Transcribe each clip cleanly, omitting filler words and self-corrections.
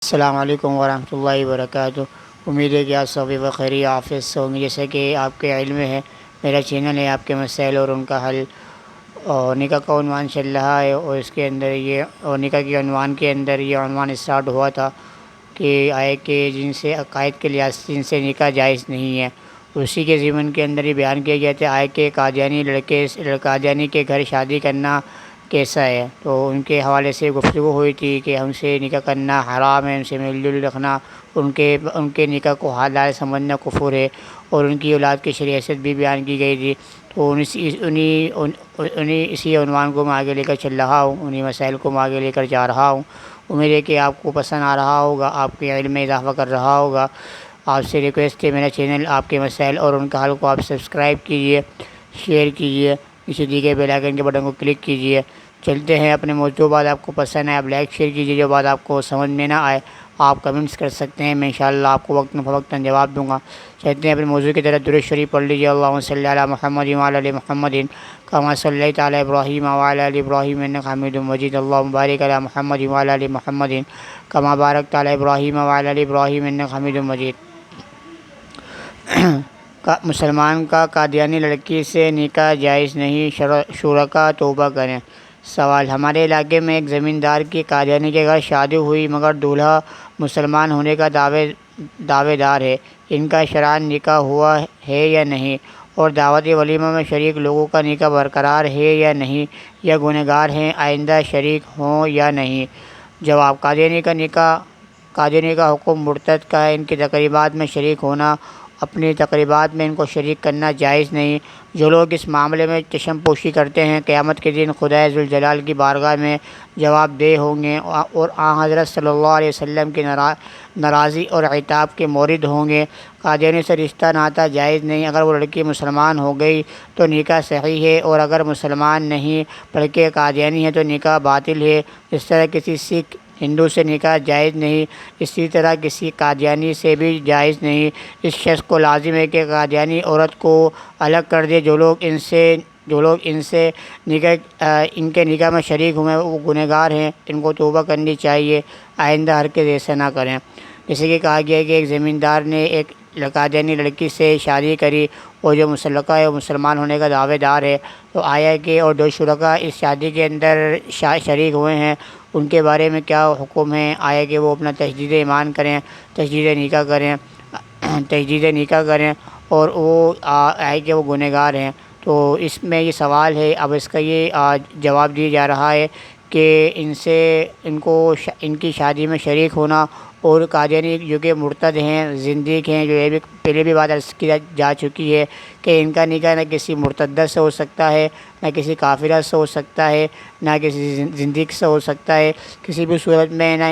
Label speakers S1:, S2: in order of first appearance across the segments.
S1: السلام علیکم ورحمۃ اللہ وبرکاتہ۔ امید ہے کہ آپ سبھی بخیر عافیت سے ہوں گے۔ جیسا کہ آپ کے علم میں ہے، میرا چینل ہے آپ کے مسائل اور ان کا حل، اور نکاح کا عنوان چل رہا ہے، اور اس کے اندر اور نکاح کے عنوان کے اندر یہ عنوان اسٹارٹ ہوا تھا کہ آئے کہ جن سے عقائد کے لحاظ سے جن سے نکاح جائز نہیں ہے، اسی کے ضمن کے اندر یہ بیان کیا گیا تھا آئے کہ قادیانی کے گھر شادی کرنا کیسا ہے۔ تو ان کے حوالے سے گفتگو ہوئی تھی کہ ہم سے نکاح کرنا حرام ہے، ان سے میل جول رکھنا، ان کے نکاح کو حلال سمجھنا کفر ہے، اور ان کی اولاد کی شریعت بھی بیان کی گئی تھی۔ تو اسی عنوان کو میں آگے لے کر چل رہا ہوں، انہی مسائل کو میں آگے لے کر جا رہا ہوں۔ امید ہے کہ آپ کو پسند آ رہا ہوگا، آپ کے علم میں اضافہ کر رہا ہوگا۔ آپ سے ریکویسٹ ہے، میرا چینل آپ کے مسائل اور ان کا حل کو آپ سبسکرائب کیجئے، شیئر کیجئے، اسی دیگر بیل آئیکن کے بٹن کو کلک کیجئے۔ چلتے ہیں اپنے موضوع، بات آپ کو پسند ہے آپ لائک شیئر کیجئے، جو بات آپ کو سمجھ میں نہ آئے آپ کمنٹس کر سکتے ہیں، میں انشاءاللہ آپ کو وقتاً فوقتاً جواب دوں گا۔ چلتے ہیں اپنے موضوع کی طرف۔ درود شریف پڑھ لیجیے۔ اللہم صلی علی محمد وعلی آل محمد کما صلیت علی ابراہیم وعلی آل ابراہیم انک حمید مجید۔ اللہم بارک علی محمد وعلی آل محمد کما بارکت علی ابراہیم وعلی آل ابراہیم انک حمید مجید۔ مسلمان کا قادیانی لڑکی سے نکاح جائز نہیں، شرکاء توبہ کریں۔ سوال: ہمارے علاقے میں ایک زمیندار کی قادیانی کے گھر شادی ہوئی، مگر دولہا مسلمان ہونے کا دعوے دار ہے۔ ان کا شرعاً نکاح ہوا ہے یا نہیں؟ اور دعوت ولیمہ میں شریک لوگوں کا نکاح برقرار ہے یا نہیں؟ یا گنہگار ہیں، آئندہ شریک ہوں یا نہیں؟ جواب: قادیانی کا حکم مرتد کا ہے۔ ان کی تقریبات میں شریک ہونا، اپنی تقریبات میں ان کو شریک کرنا جائز نہیں۔ جو لوگ اس معاملے میں چشم پوشی کرتے ہیں، قیامت کے دن خدائے ذوالجلال کی بارگاہ میں جواب دہ ہوں گے، اور آن حضرت صلی اللہ علیہ وسلم کی ناراضی اور عتاب کے مورد ہوں گے۔ قادیانی سے رشتہ ناتا جائز نہیں۔ اگر وہ لڑکی مسلمان ہو گئی تو نکاح صحیح ہے، اور اگر مسلمان نہیں بلکہ قادیانی ہے تو نکاح باطل ہے۔ جس طرح کسی سکھ ہندو سے نکاح جائز نہیں، اسی طرح کسی قادیانی سے بھی جائز نہیں۔ اس شخص کو لازم ہے کہ قادیانی عورت کو الگ کر دے۔ جو لوگ ان سے ان کے نکاح میں شریک ہوئے وہ گنہگار ہیں، ان کو توبہ کرنی چاہیے، آئندہ ہرگز ایسا نہ کریں۔ جیسے کہ کہا گیا ہے کہ ایک زمیندار نے ایک قادیانی لڑکی سے شادی کری، اور جو مشرکہ ہے وہ مسلمان ہونے کا دعوے دار ہے۔ تو آیا کہ اور دو شرکاء اس شادی کے اندر شریک ہوئے ہیں، ان کے بارے میں کیا حکم ہے؟ آیا کہ وہ اپنا تجدید ایمان کریں، تجدید نکاح کریں، اور وہ آئے کہ وہ گنہگار ہیں۔ تو اس میں یہ سوال ہے، اب اس کا یہ جواب دیا جا رہا ہے کہ ان کی شادی میں شریک ہونا، اور قادیانی جو کہ مرتد ہیں، زندیق ہیں، جو یہ بھی پہلے بھی بات عرض کی جا چکی ہے کہ ان کا نکاح نہ کسی مرتدہ سے ہو سکتا ہے، نہ کسی کافرہ سے ہو سکتا ہے، نہ کسی زندیق سے ہو سکتا ہے۔ کسی بھی صورت میں نہ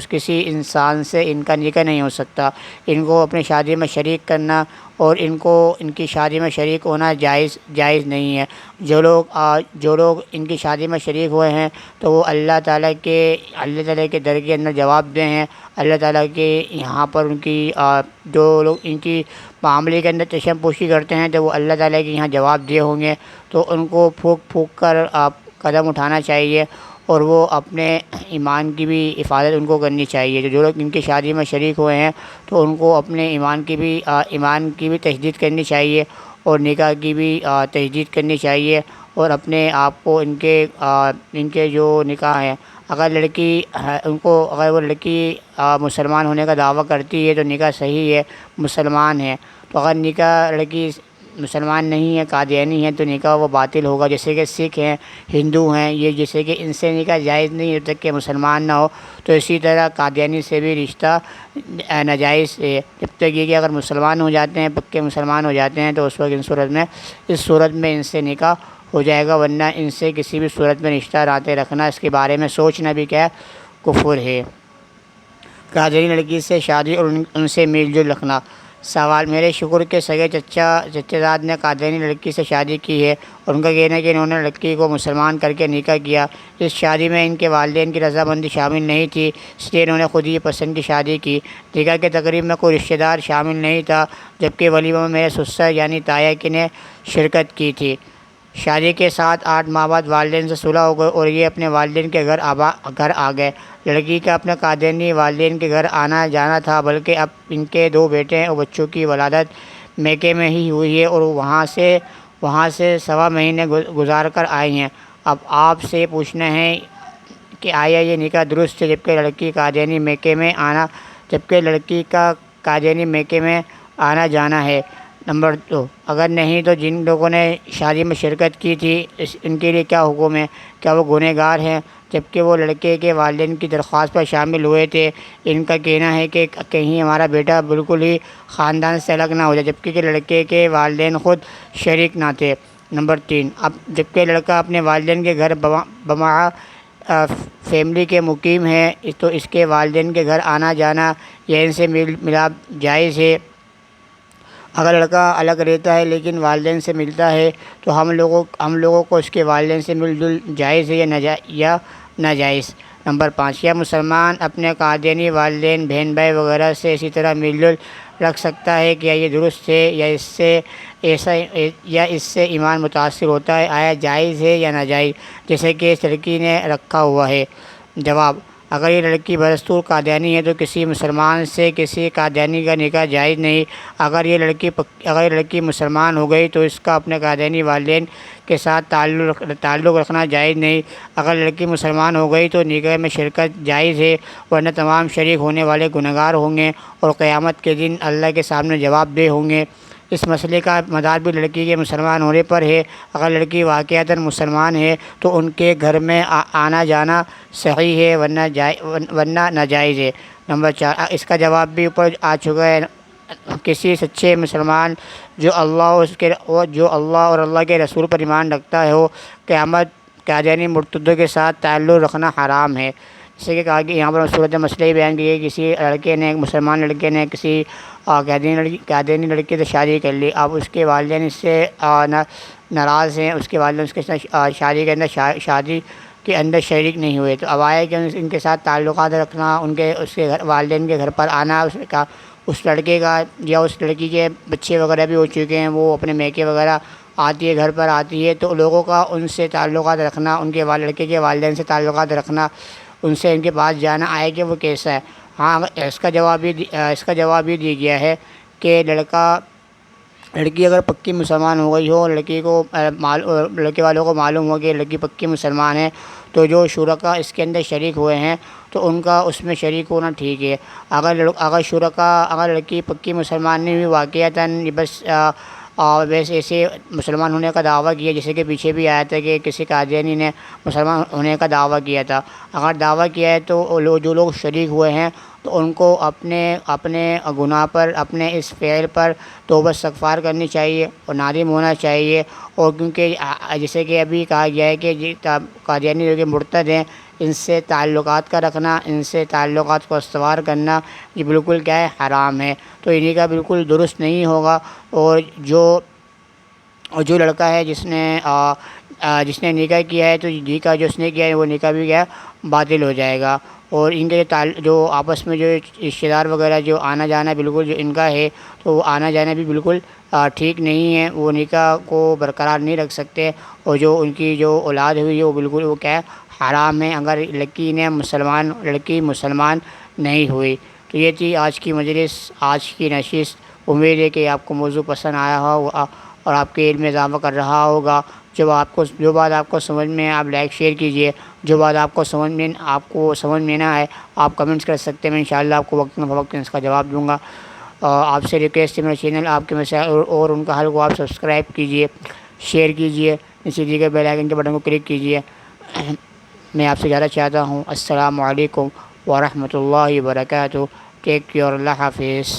S1: کسی انسان سے ان کا نکاح نہیں ہو سکتا۔ ان کو اپنی شادی میں شریک کرنا اور ان کی شادی میں شریک ہونا جائز نہیں ہے۔ جو لوگ ان کی شادی میں شریک ہوئے ہیں تو وہ اللہ تعالیٰ کے در کے اندر جواب دہ ہیں۔ اللہ تعالیٰ کے یہاں پر جو لوگ ان کی معاملے کے اندر چشم پوشی کرتے ہیں تو وہ اللہ تعالیٰ کے یہاں جواب دہ ہوں گے۔ تو ان کو پھونک کر قدم اٹھانا چاہیے، اور وہ اپنے ایمان کی بھی حفاظت ان کو کرنی چاہیے۔ جو لوگ ان کی شادی میں شریک ہوئے ہیں تو ان کو اپنے ایمان کی بھی تجدید کرنی چاہیے، اور نکاح کی بھی تجدید کرنی چاہیے، اور اپنے آپ کو ان کے جو نکاح ہیں، اگر وہ لڑکی مسلمان ہونے کا دعویٰ کرتی ہے تو نکاح صحیح ہے، مسلمان ہے۔ تو اگر لڑکی مسلمان نہیں ہے، قادیانی ہے، تو نکاح وہ باطل ہوگا۔ جیسے کہ سکھ ہیں، ہندو ہیں، یہ جیسے کہ ان سے نکاح جائز نہیں جب تک کہ مسلمان نہ ہو، تو اسی طرح قادیانی سے بھی رشتہ ناجائز ہے جب تک یہ کہ اگر مسلمان ہو جاتے ہیں، پکے مسلمان ہو جاتے ہیں، تو اس وقت اس صورت میں ان سے نکاح ہو جائے گا، ورنہ ان سے کسی بھی صورت میں رشتہ ناطے رکھنا، اس کے بارے میں سوچنا بھی کیا ہے، کفر ہے۔ قادیانی لڑکی سے شادی اور ان سے میل جول رکھنا۔ سوال: میرے شوہر کے سگے چچا زاد نے قادیانی لڑکی سے شادی کی ہے، اور ان کا کہنا ہے کہ انہوں نے لڑکی کو مسلمان کر کے نکاح کیا۔ اس شادی میں ان کے والدین کی رضامندی شامل نہیں تھی، اس لیے انہوں نے خود ہی پسند کی شادی کی۔ نکاح کی تقریب میں کوئی رشتہ دار شامل نہیں تھا، جبکہ ولیمہ میں میرے سسر یعنی تایا کی نے شرکت کی تھی۔ شادی کے 7-8 ماہ بعد والدین سے صلح ہو گئی اور یہ اپنے والدین کے گھر آ گئے۔ لڑکی کا اپنے قادیانی والدین کے گھر آنا جانا تھا، بلکہ اب ان کے 2 بیٹے ہیں اور بچوں کی ولادت میکے میں ہی ہوئی ہے اور وہاں سے سوا مہینے گزار کر آئی ہیں۔ اب آپ سے پوچھنا ہے کہ آیا یہ نکاح درست ہے جبکہ لڑکی کا قادیانی میکے میں آنا جانا ہے؟ نمبر 2، اگر نہیں تو جن لوگوں نے شادی میں شرکت کی تھی ان کے لیے کیا حکم ہے؟ کیا وہ گنہگار ہیں جبکہ وہ لڑکے کے والدین کی درخواست پر شامل ہوئے تھے؟ ان کا کہنا ہے کہ کہیں ہمارا بیٹا بالکل ہی خاندان سے الگ نہ ہو جائے، جبکہ لڑکے کے والدین خود شریک نہ تھے۔ نمبر 3، اب جبکہ لڑکا اپنے والدین کے گھر بمع فیملی کے مقیم ہے تو اس کے والدین کے گھر آنا جانا یا ان سے ملاپ جائز ہے؟ اگر لڑکا الگ رہتا ہے لیکن والدین سے ملتا ہے تو ہم لوگوں کو اس کے والدین سے مل جل جائز ہے یا ناجائز؟ نمبر 5، یا مسلمان اپنے قادیانی والدین، بہن بھائی وغیرہ سے اسی طرح مل جل رکھ سکتا ہے؟ کیا یہ درست ہے یا اس سے ایمان متاثر ہوتا ہے؟ آیا جائز ہے یا ناجائز جیسے کہ اس لڑکی نے رکھا ہوا ہے؟ جواب، اگر یہ لڑکی بدستور قادیانی ہے تو کسی مسلمان سے کسی قادیانی کا نکاح جائز نہیں۔ اگر یہ لڑکی مسلمان ہو گئی تو اس کا اپنے قادیانی والدین کے ساتھ تعلق رکھنا جائز نہیں۔ اگر لڑکی مسلمان ہو گئی تو نکاح میں شرکت جائز ہے، ورنہ تمام شریک ہونے والے گنہگار ہوں گے اور قیامت کے دن اللہ کے سامنے جواب دہ ہوں گے۔ اس مسئلے کا مدار بھی لڑکی کے مسلمان ہونے پر ہے۔ اگر لڑکی واقعتاً مسلمان ہے تو ان کے گھر میں آنا جانا صحیح ہے ورنہ ناجائز ہے۔ نمبر 4، اس کا جواب بھی اوپر آ چکا ہے۔ کسی سچے مسلمان جو اللہ اور اللہ کے رسول پر ایمان رکھتا ہے قیامت قادیانی مرتدوں کے ساتھ تعلق رکھنا حرام ہے۔ جیسے کہ کہا کہ یہاں پر صورت مسئلہ ہی بیان کی ہے، کسی لڑکے نے، مسلمان لڑکے نے کسی قادیانی لڑکی سے شادی کر لی، اب اس کے والدین اس سے ناراض ہیں، اس کے والدین اس کے ساتھ شادی کے اندر شریک نہیں ہوئے، تو اب آیا کہ ان کے ساتھ تعلقات رکھنا، اس کے والدین کے گھر پر آنا، اس لڑکے کا یا اس لڑکی کے بچے وغیرہ بھی ہو چکے ہیں، وہ اپنے میکے وغیرہ آتی ہے، گھر پر آتی ہے، تو لوگوں کا ان سے تعلقات رکھنا، ان کے لڑکے کے والدین سے تعلقات رکھنا، ان سے ان کے پاس جانا، آئے کہ وہ کیسا ہے؟ ہاں، اس کا جواب یہ دیا گیا ہے کہ لڑکی اگر پکی مسلمان ہو گئی ہو، لڑکے والوں کو معلوم ہو کہ لڑکی پکی مسلمان ہے، تو جو شرکاء اس کے اندر شریک ہوئے ہیں تو ان کا اس میں شریک ہونا ٹھیک ہے۔ اگر لڑکی پکی مسلمان نہیں ہوئی، واقعتاً بس ویسے ایسے مسلمان ہونے کا دعویٰ کیا، جیسے کہ پیچھے بھی آیا تھا کہ کسی قادیانی نے مسلمان ہونے کا دعویٰ کیا تھا، اگر دعویٰ کیا ہے تو جو لوگ شریک ہوئے ہیں تو ان کو اپنے گناہ پر، اپنے اس فعل پر توبہ استغفار کرنی چاہیے اور نادم ہونا چاہیے، اور کیونکہ جیسے کہ ابھی کہا گیا ہے کہ قادیانی جو مرتد ہیں ان سے تعلقات کا رکھنا، ان سے تعلقات کو استوار کرنا، یہ بالکل کیا ہے؟ حرام ہے، تو انہی کا بالکل درست نہیں ہوگا۔ اور جو لڑکا ہے جس نے نکاح کیا ہے تو نکاح جو اس نے کیا ہے وہ نکاح بھی کیا باطل ہو جائے گا، اور ان کے جو آپس میں جو رشتہ دار وغیرہ جو آنا جانا بالکل جو ان کا ہے تو وہ آنا جانا بھی بالکل ٹھیک نہیں ہے، وہ نکاح کو برقرار نہیں رکھ سکتے، اور جو ان کی جو اولاد ہوئی ہے وہ بالکل وہ کیا ہے؟ حرام ہے، اگر لڑکی مسلمان نہیں ہوئی۔ تو یہ تھی آج کی مجلس، آج کی نشست۔ امید ہے کہ آپ کو موضوع پسند آیا ہوگا اور آپ کے علم میں اضافہ کر رہا ہوگا۔ جو بات آپ کو سمجھ میں آپ لائک شیئر کیجئے، جو بات آپ کو سمجھ میں نہ آئے آپ کمنٹس کر سکتے ہیں، میں انشاءاللہ آپ کو وقتاً فوقتاً اس کا جواب دوں گا۔ آپ سے ریکویسٹ ہے میرا چینل آپ کے مسائل اور ان کا حل کو آپ سبسکرائب کیجئے، شیئر کیجئے، اسی دیگر بیل آئیکن کے بٹن کو کلک کیجئے۔ میں آپ سے زیادہ چاہتا ہوں۔ السلام علیکم ورحمۃ اللہ وبرکاتہ۔ ٹیک کیئر، اللہ حافظ۔